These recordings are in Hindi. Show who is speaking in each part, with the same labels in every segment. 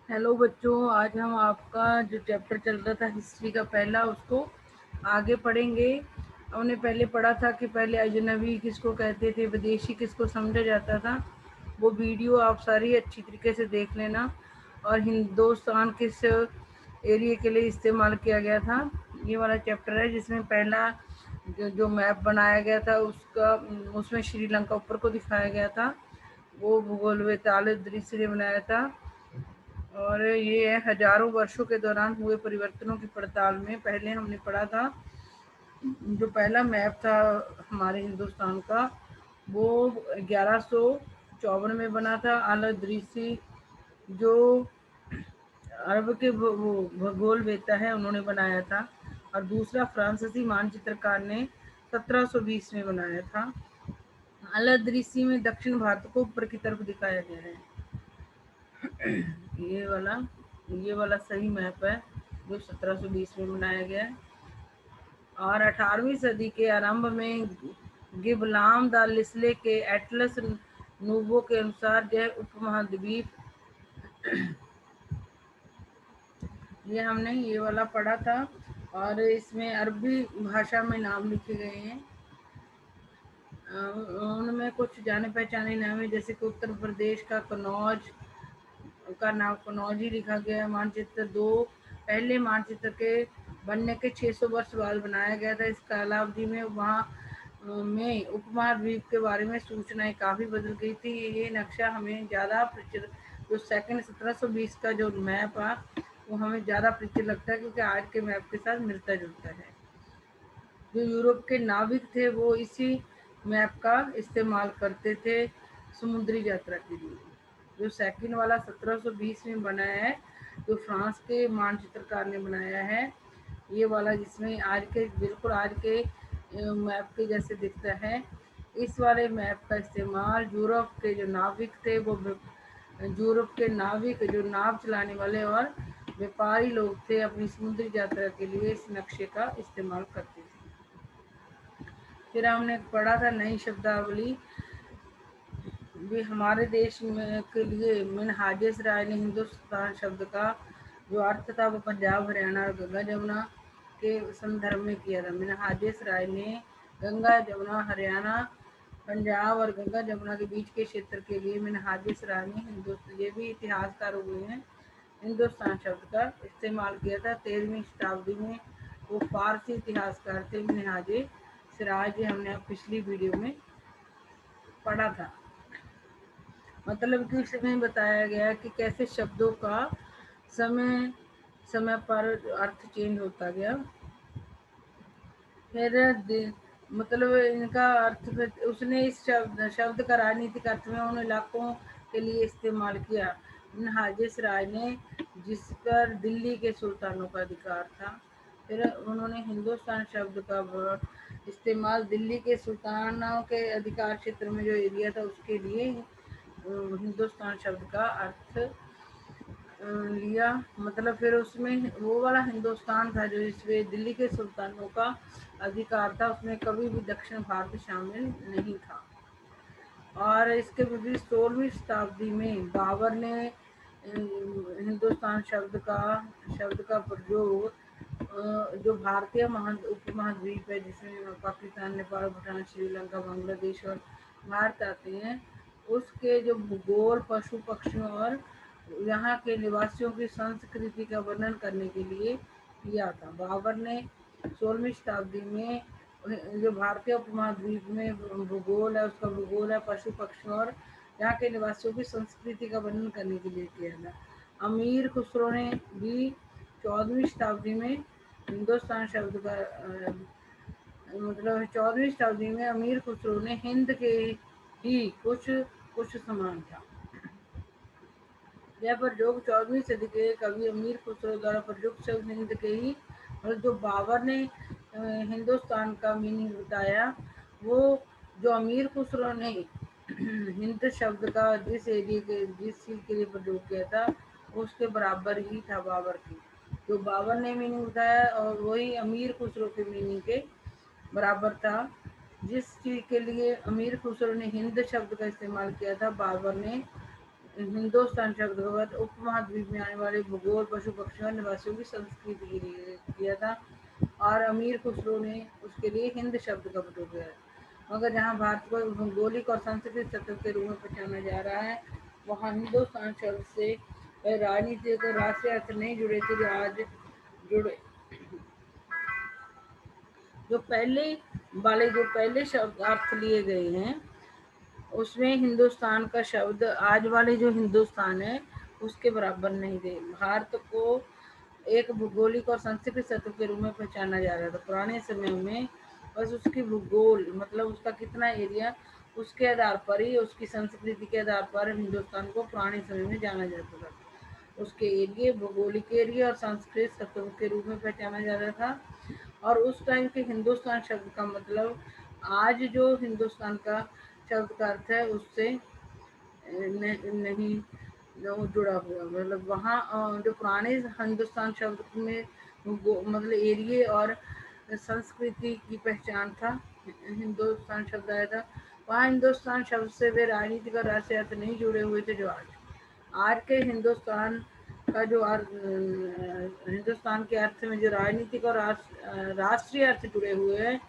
Speaker 1: हेलो बच्चों, आज हम आपका जो चैप्टर चल रहा था हिस्ट्री का पहला, उसको आगे पढ़ेंगे। हमने पहले पढ़ा था कि पहले अजनबी किसको कहते थे, विदेशी किसको समझा जाता था। वो वीडियो आप सारी अच्छी तरीके से देख लेना। और हिंदुस्तान किस एरिया के लिए इस्तेमाल किया गया था, ये वाला चैप्टर है, जिसमें पहला जो मैप बनाया गया था उसका, उसमें श्रीलंका ऊपर को दिखाया गया था। वो भूगोल वेताल दृश्य ने बनाया था। और ये है हजारों वर्षों के दौरान हुए परिवर्तनों की पड़ताल में। पहले हमने पढ़ा था जो पहला मैप था हमारे हिंदुस्तान का, वो 1154 में बना था। अल दृसी जो अरब के भूगोल वेता है, उन्होंने बनाया था। और दूसरा फ्रांसीसी मानचित्रकार ने 1720 में बनाया था। अल दृसी में दक्षिण भारत को ऊपर की तरफ दिखाया गया है। ये वाला ये वाला सही मैप है जो 1720 में बनाया गया है। और 18वीं सदी के आरंभ में गिबलाम द लिस्ले के एटलस नूवो के अनुसार यह उपमहाद्वीप, ये हमने ये वाला पढ़ा था। और इसमें अरबी भाषा में नाम लिखे गए हैं। उनमें कुछ जाने पहचाने नाम है, जैसे कि उत्तर प्रदेश का कन्नौज का नाम कन्नौज ही लिखा गया है। मानचित्र दो पहले मानचित्र के बनने के 600 वर्ष बाद बनाया गया था। इस कालावधि में वहाँ में उपमहाद्वीप के बारे में सूचनाएं काफ़ी बदल गई थी। ये नक्शा हमें ज़्यादा प्रचलित, जो सेकंड 1720 का जो मैप है वो हमें ज़्यादा प्रचलित लगता है, क्योंकि आज के मैप के साथ मिलता जुलता है। जो यूरोप के नाविक थे वो इसी मैप का इस्तेमाल करते थे समुद्री यात्रा के लिए। जो सेकंड वाला 1720 में बनाया है, जो फ्रांस के मानचित्रकार ने बनाया है, ये वाला जिसमें आज के बिल्कुल आज के मैप के जैसे दिखता है। इस वाले मैप का इस्तेमाल यूरोप के जो नाविक थे, वो यूरोप के नाविक जो नाव चलाने वाले और व्यापारी लोग थे, अपनी समुद्री यात्रा के लिए इस नक्शे का इस्तेमाल करते थे। फिर हमने पढ़ा था नई शब्दावली भी हमारे देश में के लिए। मिनहाज राय ने हिंदुस्तान शब्द का जो अर्थ था वो पंजाब, हरियाणा और गंगा जमुना के संदर्भ में किया था। मिनहाज राय ने गंगा जमुना, हरियाणा, पंजाब और गंगा जमुना के बीच के क्षेत्र के लिए मिनहाज राय ने हिंदुस्तान, ये भी इतिहासकार हुए हैं, हिंदुस्तान शब्द का इस्तेमाल किया था। 13वीं शताब्दी में वो फारसी इतिहासकार थे मिनहाज सिराज, हमने पिछली वीडियो में पढ़ा था। मतलब कि इसमें बताया गया कि कैसे शब्दों का समय समय पर अर्थ चेंज होता गया। फिर मतलब इनका अर्थ, फिर उसने इस शब्द का राजनीतिक अर्थ में उन इलाकों के लिए इस्तेमाल किया हाजिस राय ने जिस पर दिल्ली के सुल्तानों का अधिकार था। फिर उन्होंने हिंदुस्तान शब्द का इस्तेमाल दिल्ली के सुल्तानों के अधिकार क्षेत्र में जो एरिया था उसके लिए हिंदुस्तान शब्द का अर्थ लिया। मतलब फिर उसमें वो वाला हिंदुस्तान था जो इसमें दिल्ली के सुल्तानों का अधिकार था, उसमें कभी भी दक्षिण भारत शामिल नहीं था। और इसके विपरीत 16वीं शताब्दी में बाबर ने हिंदुस्तान शब्द का प्रयोग जो भारतीय उपमहाद्वीप है, जिसमें पाकिस्तान, नेपाल, भूटान, श्रीलंका, बांग्लादेश और भारत आते हैं, उसके जो भूगोल, पशु पक्षियों और यहाँ के निवासियों की संस्कृति का वर्णन करने के लिए किया था। बाबर ने 16वीं शताब्दी में जो भारतीय उपमहाद्वीप में भूगोल है, उसका भूगोल है, पशु पक्षी और यहाँ के निवासियों की संस्कृति का वर्णन करने के लिए किया था। अमीर खुसरो ने भी 14वीं शताब्दी में हिंदुस्तान शब्द का मतलब 14वीं शताब्दी में अमीर खुसरो ने हिंद के ही कुछ कुछ समान था यह प्रयोग 14वीं सदी के कवि अमीर खुसरो द्वारा प्रयुक्त शब्द हिंद के ही, और जो बाबर ने हिंदुस्तान का मीनिंग बताया, वो जो अमीर खुसरो ने हिंद शब्द का जिस चीज के लिए प्रयोग किया था उसके बराबर ही था बाबर की। जो बाबर ने मीनिंग बताया और वही अमीर खुसरो के मीनिंग के बराबर था। जिस चीज के लिए अमीर खुसरो ने हिंद शब्द का इस्तेमाल किया था, बाबर ने हिंदुस्तान शब्द का अर्थ उपमहाद्वीप में आने वाले भूगोल, पशु पक्षियों और निवासियों की संस्कृति के लिए किया था, और अमीर खुसरो ने उसके लिए हिंद शब्द का प्रयोग किया। मगर जहाँ भारत को भौगोलिक और सांस्कृतिक तत्व के रूप में पहचाना जा रहा है, वहाँ हिंदुस्तान शब्द से राजनीतिक और राष्ट्रीय अर्थ नहीं जुड़े थे जो आज जुड़े। जो पहले शब्द अर्थ लिए गए हैं, उसमें हिंदुस्तान का शब्द आज वाले जो हिंदुस्तान है उसके बराबर नहीं थे। भारत को एक भूगोलिक और सांस्कृतिक तत्व के रूप में पहचाना जा रहा था। पुराने समय में बस उसकी भूगोल मतलब उसका कितना एरिया, उसके आधार पर ही, उसकी संस्कृति के आधार पर हिंदुस्तान को पुराने समय में जाना जाता था। उसके एरिया, भौगोलिक एरिया और सांस्कृतिक तत्व के रूप में पहचाना जा रहा था। और उस टाइम के हिंदुस्तान शब्द का मतलब आज जो हिंदुस्तान का शब्द का अर्थ है उससे नहीं जुड़ा हुआ। मतलब वहाँ जो पुराने हिंदुस्तान शब्द में मतलब एरिया और संस्कृति की पहचान था, हिंदुस्तान शब्द आया था, वहाँ हिंदुस्तान शब्द से वे राजनीतिक और राष्ट्रीय अर्थ नहीं जुड़े हुए थे जो आज के हिंदुस्तान का जो हिंदुस्तान के अर्थ में जो राजनीतिक और राष्ट्रीय अर्थ जुड़े हुए हैं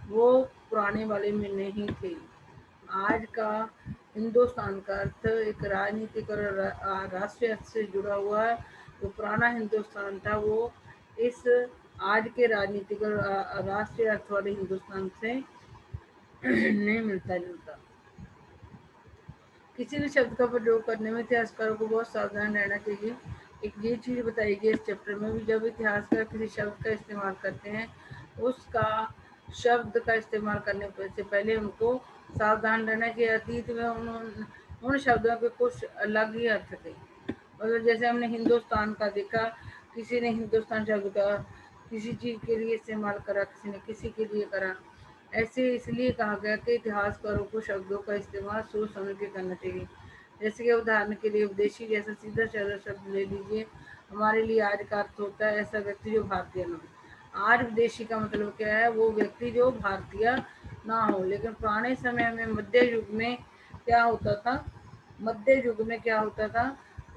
Speaker 1: वो पुराने वाले में नहीं थे। आज का हिंदुस्तान का अर्थ एक राजनीतिक और राष्ट्रीय अर्थ से जुड़ा हुआ है। जो पुराना हिंदुस्तान था वो इस आज के राजनीतिक और राष्ट्रीय अर्थ वाले हिंदुस्तान से नहीं मिलता जुलता। किसी भी शब्द का प्रयोग करने में इतिहासकारों को बहुत सावधान रहना चाहिए। एक ये चीज़ बताई गई इस चैप्टर में भी, जब इतिहासकार किसी शब्द का इस्तेमाल करते हैं उसका शब्द का इस्तेमाल करने से पहले उनको सावधान रहना चाहिए। अतीत में उन शब्दों के कुछ अलग ही अर्थ थे। मतलब जैसे हमने हिंदुस्तान का देखा, किसी ने हिंदुस्तान शब्द का किसी चीज़ के लिए इस्तेमाल करा, किसी ने किसी के लिए करा। ऐसे इसलिए कहा गया कि इतिहासकारों को शब्दों का इस्तेमाल सोच समझ के करना चाहिए। जैसे कि उदाहरण के लिए विदेशी जैसा सीधा साधा शब्द ले लीजिए। हमारे लिए आज का अर्थ होता है ऐसा व्यक्ति जो भारतीय न हो। आज विदेशी का मतलब क्या है, वो व्यक्ति जो भारतीय ना हो। लेकिन पुराने समय में मध्य युग में क्या होता था, मध्य युग में क्या होता था,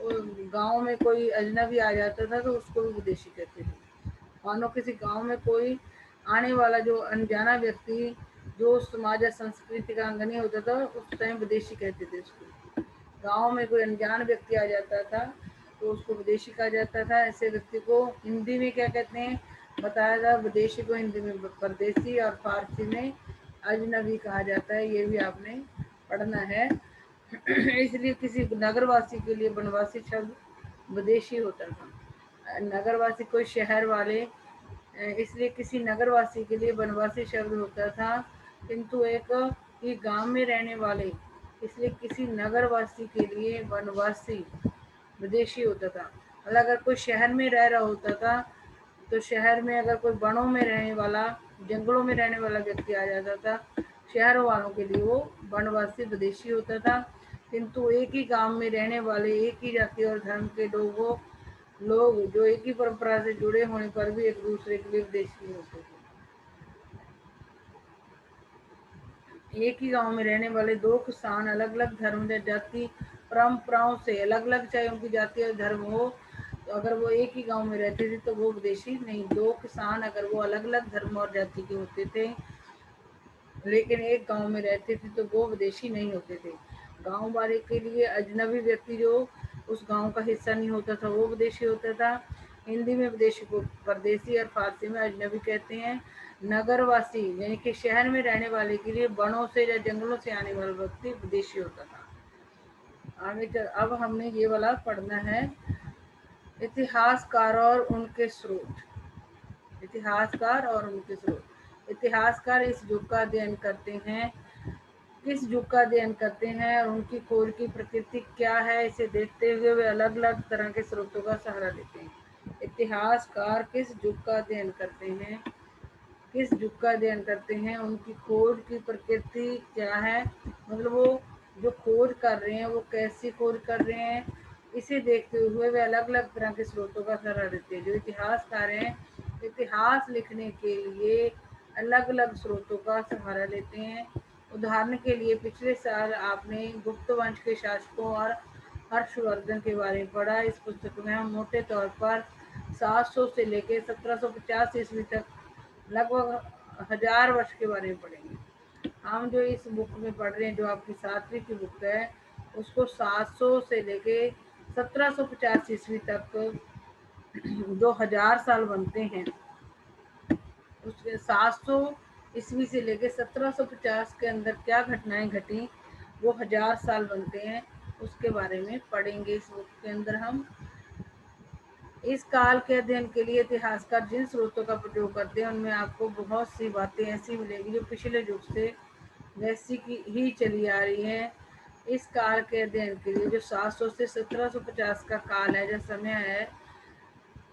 Speaker 1: गांव में कोई अजनबी आ जाता था तो उसको भी विदेशी कहते थे। मानो किसी गांव में कोई आने वाला जो अनजाना व्यक्ति जो समाज या संस्कृति का अंग नहीं होता था उस टाइम विदेशी कहते थे उसको। गांव में कोई अनजान व्यक्ति आ जाता था तो उसको विदेशी कहा जाता था। ऐसे व्यक्ति को हिंदी में क्या कहते हैं बताया था, विदेशी को हिंदी में परदेसी और फारसी में अजनबी कहा जाता है। ये भी आपने पढ़ना है। इसलिए किसी नगरवासी के लिए वनवासी शब्द विदेशी होता था। नगरवासी कोई शहर वाले, इसलिए किसी नगरवासी के लिए वनवासी शब्द होता था। किंतु एक ही गांव में रहने वाले, इसलिए किसी नगरवासी के लिए वनवासी विदेशी होता था। मतलब अगर कोई शहर में रह रहा होता था तो शहर में अगर कोई वनों में रहने वाला, जंगलों में रहने वाला व्यक्ति आ जाता था, शहरों वालों के लिए वो वनवासी विदेशी होता था। किंतु एक ही गांव में रहने वाले, एक ही जाति और धर्म के लोग जो एक ही परंपरा से जुड़े होने पर भी एक दूसरे के लिए विदेशी होते थे। एक ही गांव में रहने वाले दो किसान अलग अलग धर्म या जाति परंपराओं से अलग अलग, चाहे उनकी जाति और धर्म हो, तो अगर वो एक ही गांव में रहते थे तो वो विदेशी नहीं। दो किसान अगर वो अलग अलग धर्म और जाति के होते थे लेकिन एक गांव में रहते थे तो वो विदेशी नहीं होते थे। गांव वाले के लिए अजनबी व्यक्ति जो उस गांव का हिस्सा नहीं होता था वो विदेशी होता था। हिंदी में विदेशी को परदेसी और फारसी में अजनबी कहते हैं। नगरवासी यानी कि शहर में रहने वाले के लिए वनों से या जंगलों से आने वाला व्यक्ति विदेशी होता था। अब हमने ये वाला पढ़ना है, इतिहासकार और उनके स्रोत। इतिहासकार और उनके स्रोत। इतिहासकार इस युग का अध्ययन करते हैं, किस युग का अध्ययन करते हैं और उनकी खोज की प्रकृति क्या है इसे देखते हुए वे अलग अलग तरह के स्रोतों का सहारा लेते हैं। इतिहासकार किस युग का अध्ययन करते हैं, किस युग का अध्ययन करते हैं, उनकी खोज की प्रकृति क्या है, मतलब वो जो खोज कर रहे हैं वो कैसी खोज कर रहे हैं, इसे देखते हुए वे अलग अलग तरह के स्रोतों का सहारा लेते हैं। जो इतिहासकार हैं इतिहास लिखने के लिए अलग अलग स्रोतों का सहारा लेते हैं। उदाहरण के लिए पिछले साल आपने गुप्त वंश के शासकों और हर्षवर्धन के बारे में पढ़ा। इस पुस्तक में हम मोटे तौर पर 700 से लेकर 1750 ईस्वी तक लगभग 1000 वर्ष के बारे में पढ़ेंगे। हम जो इस बुक में पढ़ रहे हैं, जो आपकी 7वीं की बुक है, उसको 700 से लेके 1750 ईस्वी तक जो 1000 साल बनते हैं, उसके 700 ईस्वी से लेके 1750 के अंदर क्या घटनाएं घटी, वो 1000 साल बनते हैं, उसके बारे में पढ़ेंगे इस बुक के अंदर हम। इस काल के अध्ययन के लिए इतिहासकार जिन स्रोतों का प्रयोग करते हैं, उनमें आपको बहुत सी बातें ऐसी मिलेगी जो पिछले युग से वैसी की ही चली आ रही है। इस काल के अध्ययन के लिए जो 700 से 1750 का काल है, जो समय है,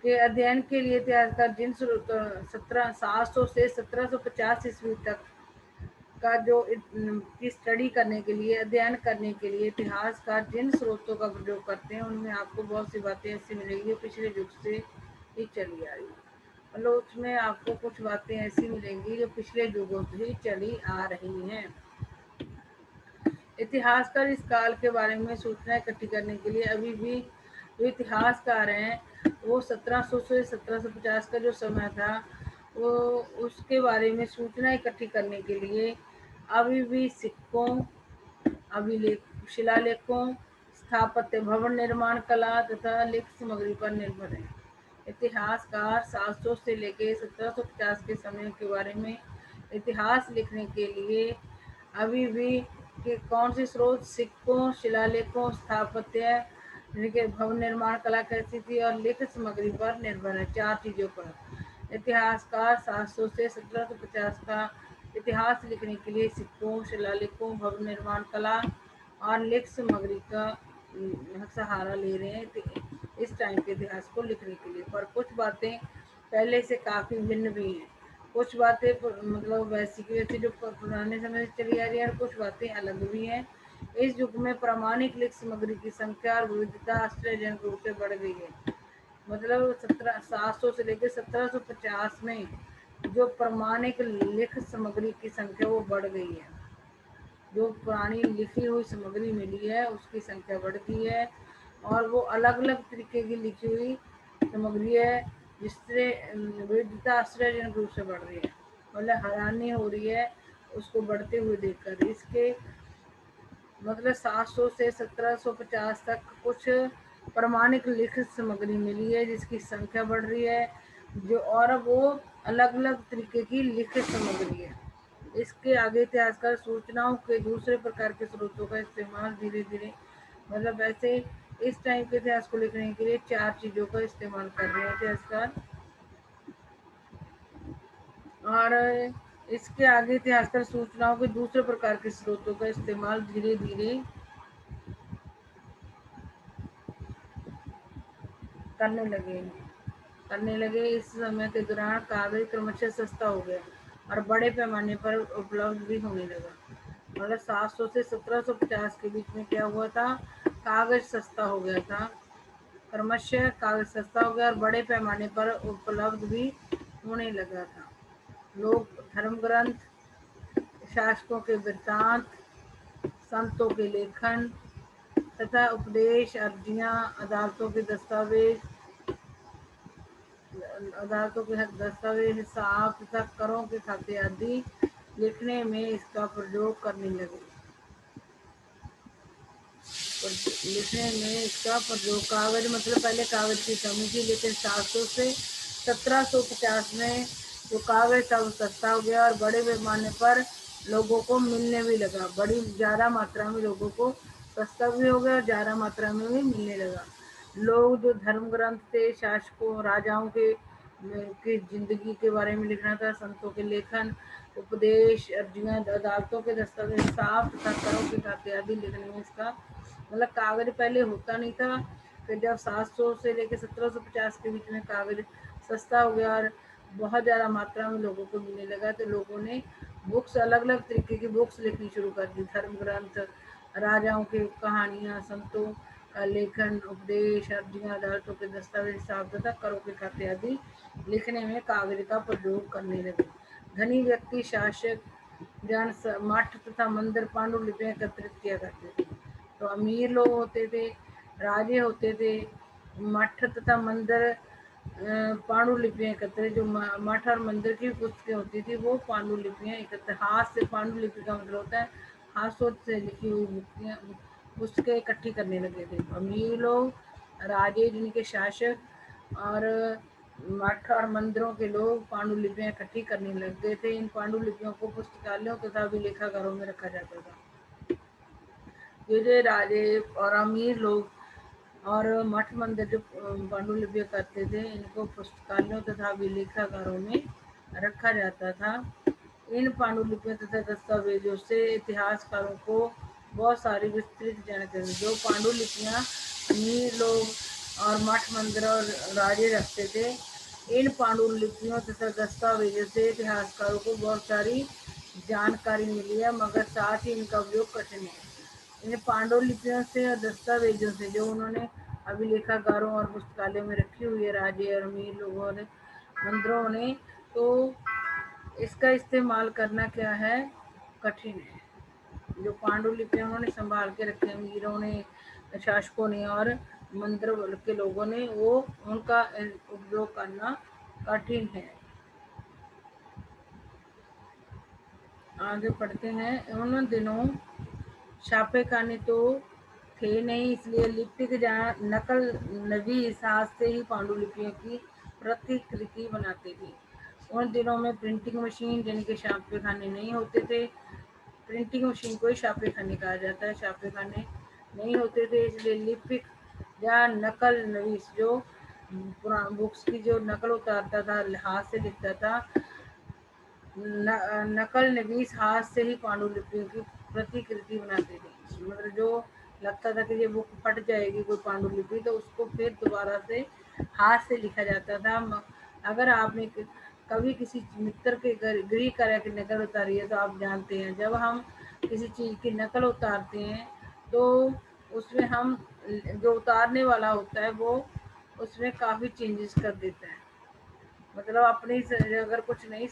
Speaker 1: के अध्ययन के लिए इतिहासकार जिन 700 से 1750 ईस्वी तक का जो की स्टडी करने के लिए, अध्ययन करने के लिए इतिहासकार जिन स्रोतों का प्रयोग करते हैं, उनमें आपको बहुत सी बातें ऐसी मिलेंगी जो पिछले युग से ही चली आ रही है। मतलब उसमें आपको कुछ बातें ऐसी मिलेंगी जो पिछले युगों से ही चली आ रही हैं। इतिहासकार इस काल के बारे में सूचना इकट्ठी करने के लिए अभी भी जो इतिहासकार हैं, वो 1700 से 1750 का जो समय था, वो उसके बारे में सूचना इकट्ठी करने के लिए अभी भी सिक्कों, अभिलेख, शिलालेखों, स्थापत्य, भवन निर्माण कला तथा लिखित सामग्री पर निर्भर है। इतिहासकार 700 से लेकर 1750 के समय के बारे में इतिहास लिखने के लिए अभी भी के कौन से स्रोत, सिक्कों, शिलालेखों, स्थापत्य, भवन निर्माण कला कैसी थी, और लिखित सामग्री पर निर्भर है। 4 चीजों पर इतिहासकार 700 से 1750 का इतिहास लिखने के लिए सिक्कों, शिलालेखों, भवन निर्माण कला और लिखित सामग्री का सहारा ले रहे हैं इस टाइम के इतिहास को लिखने के लिए। पर कुछ बातें पहले से काफ़ी भिन्न भी हैं। कुछ बातें मतलब वैसी की वैसी जो पुराने समय से चली आ रही है, और कुछ बातें अलग भी हैं। इस युग में प्रामाणिक लिखित सामग्री की संख्या और विविधता आश्चर्यजनक रूप से बढ़ गई है। मतलब 700 से लेकर 1750 में जो प्रमाणिक लिखित सामग्री की संख्या वो बढ़ गई है। जो पुरानी लिखी हुई सामग्री मिली है, उसकी संख्या बढ़ गई है, और वो अलग अलग तरीके की लिखी हुई सामग्री है, जिससे विविधता आश्चर्यजनक रूप से बढ़ रही है। मतलब हैरानी हो रही है उसको बढ़ते हुए देखकर। इसके मतलब 700 से 1750 तक कुछ प्रमाणिक लिखित सामग्री मिली है, जिसकी संख्या बढ़ रही है, जो और वो अलग अलग तरीके की लिखित सामग्री है। इसके आगे इतिहासकार सूचनाओं के दूसरे प्रकार के स्रोतों का इस्तेमाल धीरे धीरे, मतलब ऐसे इस टाइम के इतिहास को लिखने के लिए 4 चीजों का इस्तेमाल कर रहे हैं इतिहासकार। और इसके आगे इतिहासकार सूचनाओं के दूसरे प्रकार के स्रोतों का इस्तेमाल धीरे धीरे करने लगे। इस समय के दौरान कागज क्रमशः सस्ता हो गया और बड़े पैमाने पर उपलब्ध भी होने लगा। मतलब 700 से 1750 के बीच में क्या हुआ था, कागज सस्ता हो गया था, क्रमशः कागज सस्ता हो गया और बड़े पैमाने पर उपलब्ध भी होने लगा था। लोग धर्म ग्रंथ, शासकों के वृत्तांत, संतों के लेखन तथा उपदेश, अर्जियां, अदालतों के दस्तावेज, हिसाब तथा करों के खाते आदि लिखने में इसका प्रयोग करने लगे। कागज मतलब पहले कागज की कमी थी, लेकिन 700 से 1750 में जो कागज था वो सस्ता हो गया और बड़े पैमाने पर लोगों को मिलने भी लगा। बड़ी ज़्यादा मात्रा में लोगों को सस्ता भी हो गया और ज़्यादा मात्रा में भी मिलने लगा। लोग जो धर्म ग्रंथ थे, शासकों, राजाओं के की जिंदगी के बारे में लिखना था, संतों के लेखन, उपदेश, अर्जियां, अदालतों के दस्तावेज, हिसाब तथा करों के खाते आदि लिखने में इसका मतलब कागज पहले होता नहीं था। फिर जब 700 से लेकर 1750 के बीच में कागज सस्ता हो गया और बहुत ज़्यादा मात्रा में लोगों को मिलने लगा, तो लोगों ने बुक्स, अलग अलग तरीके की बुक्स लिखनी शुरू कर दी। धर्म ग्रंथ, राजाओं की कहानियाँ, संतों का लेखन, उपदेश, अर्जियां, अदालतों के दस्तावेज, हिसाब तथा करों के खाते आदि लिखने में कागज का प्रयोग करने लगे। धनी व्यक्ति, शासक जन मठ तथा मंदिर पांडुलिपियां एकत्रित किया करते थे। तो अमीर लोग होते थे राजे होते थे। मठ तथा मंदिर पांडुलिपियां एकत्र, जो मठ और मंदिर की पुस्तकें होती थी वो पांडुलिपियां एकत्र, हाथ से पांडुलिपि का मतलब होता है हाथों से लिखी हुई पुस्तकें इकट्ठी करने लगे थे। अमीर लोग, राजे जिनके शासक और मठ और मंदिरों के लोग पांडुलिपियां इकट्ठी करने लग गए थे। इन पांडुलिपियों को पुस्तकालयों तथा अभिलेखागारों में रखा जाता था। ये जो राजे और अमीर लोग और मठ मंदिर जो पांडुलिपियां करते थे, इनको पुस्तकालयों तथा अभिलेखागारों में रखा जाता था। इन पांडुलिपियों तथा दस्तावेजों से इतिहासकारों को बहुत सारी विस्तृत जानकारी, जो पांडुलिपियां अमीर लोग और मठ मंदिर और राजे रखते थे, इन पांडुलिपियों तथा दस्तावेजों से इतिहासकारों को बहुत सारी जानकारी मिली है, मगर साथ ही इनका उपयोग कठिन है। इन पांडुलिपियों से और दस्तावेजों से जो उन्होंने अभिलेखागारों और पुस्तकालयों में रखी हुई है राजे और अमीर लोगों ने, मंदिरों ने, तो इसका इस्तेमाल करना क्या है, कठिन है। जो पांडुलिपियां उन्होंने संभाल के रखे अमीरों ने, शासकों ने और मंदिर के लोगों ने, वो उनका उपयोग करना कठिन है। आगे पढ़ते हैं। उन दिनों छापेखाने तो थे नहीं, इसलिए लिपिक जहाँ नकल नवीस हाथ से ही पांडुलिपियों की प्रतिकृति बनाते थे। उन दिनों में प्रिंटिंग मशीन जिनके छापेखाने नहीं होते थे, प्रिंटिंग मशीन को ही छापेखाने कहा जाता है, छापेखाने नहीं होते थे, इसलिए लिपिक या नकल नवीस जो पुरानी बुक्स की जो नकल उतारता था, हाथ से लिखता था, नकल नवीस हाथ से ही पांडुलिपियों की प्रतिकृति बनाते थे। मतलब जो लगता था कि ये बुक फट जाएगी कोई पांडुलिपि, तो उसको फिर दोबारा से हाथ से लिखा जाता था। अगर आपने कभी किसी मित्र के गृह कार्य की नकल उतारी है तो आप जानते हैं, जब हम किसी चीज़ की नकल उतारते हैं तो उसमें हम, जो उतारने वाला होता है वो उसमें काफ़ी चेंजेस कर देता है। मतलब अपनी अगर कुछ नहीं